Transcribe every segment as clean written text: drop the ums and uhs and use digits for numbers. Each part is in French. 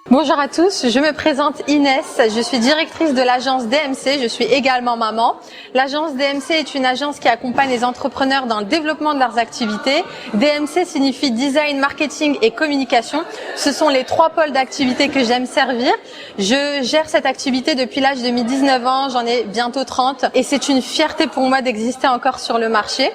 Bonjour à tous, je me présente Inès, je suis directrice de l'agence DMC, je suis également maman. L'agence DMC est une agence qui accompagne les entrepreneurs dans le développement de leurs activités. DMC signifie design, marketing et communication. Ce sont les 3 pôles d'activité que j'aime servir. Je gère cette activité depuis l'âge de mes 19 ans, j'en ai bientôt 30 et c'est une fierté pour moi d'exister encore sur le marché.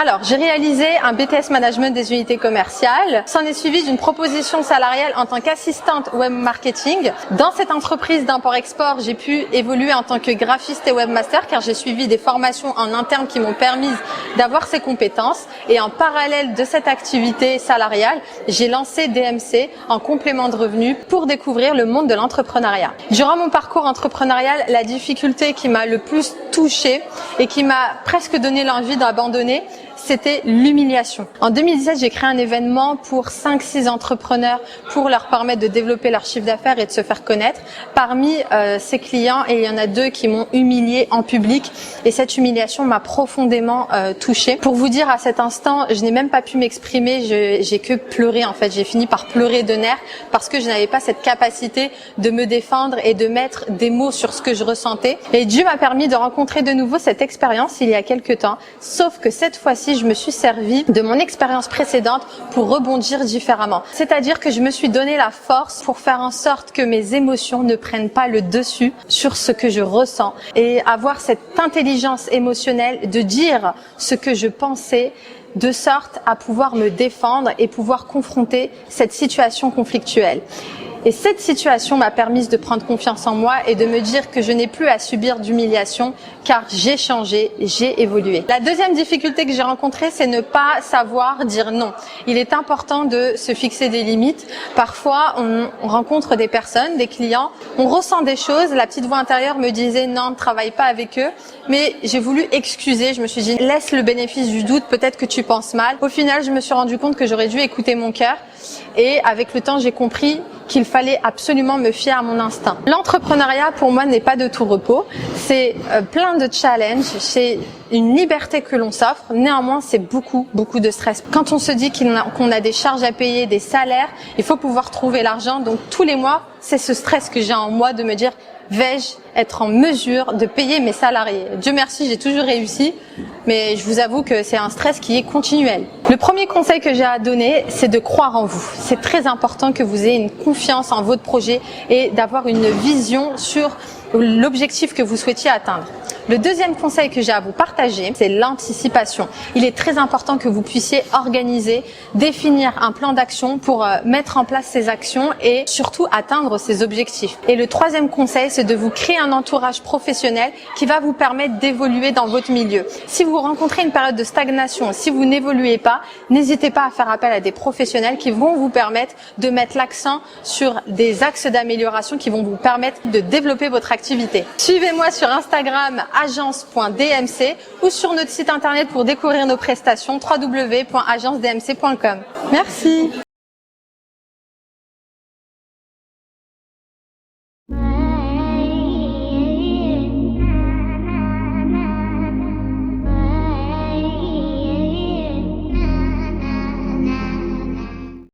Alors, j'ai réalisé un BTS Management des unités commerciales. S'en est suivi d'une proposition salariale en tant qu'assistante web marketing. Dans cette entreprise d'import-export, j'ai pu évoluer en tant que graphiste et webmaster car j'ai suivi des formations en interne qui m'ont permis d'avoir ces compétences. Et en parallèle de cette activité salariale, j'ai lancé DMC en complément de revenus pour découvrir le monde de l'entrepreneuriat. Durant mon parcours entrepreneurial, la difficulté qui m'a le plus touchée et qui m'a presque donné l'envie d'abandonner, c'était l'humiliation. En 2017, j'ai créé un événement pour 5-6 entrepreneurs pour leur permettre de développer leur chiffre d'affaires et de se faire connaître. Parmi ces clients, et il y en a 2 qui m'ont humiliée en public et cette humiliation m'a profondément touchée. Pour vous dire, à cet instant, je n'ai même pas pu m'exprimer, j'ai que pleuré en fait. J'ai fini par pleurer de nerfs parce que je n'avais pas cette capacité de me défendre et de mettre des mots sur ce que je ressentais. Et Dieu m'a permis de rencontrer de nouveau cette expérience il y a quelques temps, sauf que cette fois-ci, je me suis servi de mon expérience précédente pour rebondir différemment. C'est-à-dire que je me suis donné la force pour faire en sorte que mes émotions ne prennent pas le dessus sur ce que je ressens et avoir cette intelligence émotionnelle de dire ce que je pensais de sorte à pouvoir me défendre et pouvoir confronter cette situation conflictuelle. Et cette situation m'a permis de prendre confiance en moi et de me dire que je n'ai plus à subir d'humiliation car j'ai changé, j'ai évolué. La deuxième difficulté que j'ai rencontrée, c'est ne pas savoir dire non. Il est important de se fixer des limites. Parfois, on rencontre des personnes, des clients, on ressent des choses. La petite voix intérieure me disait non, ne travaille pas avec eux. Mais j'ai voulu excuser. Je me suis dit, laisse le bénéfice du doute, peut-être que tu penses mal. Au final, je me suis rendu compte que j'aurais dû écouter mon cœur. Et avec le temps, j'ai compris qu'il fallait absolument me fier à mon instinct. L'entrepreneuriat, pour moi, n'est pas de tout repos. C'est plein de challenges, c'est une liberté que l'on s'offre. Néanmoins, c'est beaucoup de stress. Quand on se dit qu'on a des charges à payer, des salaires, il faut pouvoir trouver l'argent. Donc, tous les mois, c'est ce stress que j'ai en moi de me dire, vais-je être en mesure de payer mes salariés? Dieu merci, j'ai toujours réussi, mais je vous avoue que c'est un stress qui est continuel. Le premier conseil que j'ai à donner, c'est de croire en vous. C'est très important que vous ayez une confiance en votre projet et d'avoir une vision sur l'objectif que vous souhaitiez atteindre. Le deuxième conseil que j'ai à vous partager, c'est l'anticipation. Il est très important que vous puissiez organiser, définir un plan d'action pour mettre en place ces actions et surtout atteindre ces objectifs. Et le troisième conseil, c'est de vous créer un entourage professionnel qui va vous permettre d'évoluer dans votre milieu. Si vous rencontrez une période de stagnation, si vous n'évoluez pas, n'hésitez pas à faire appel à des professionnels qui vont vous permettre de mettre l'accent sur des axes d'amélioration qui vont vous permettre de développer votre activité. Suivez-moi sur Instagram agence.dmc ou sur notre site internet pour découvrir nos prestations www.agencedmc.com. Merci.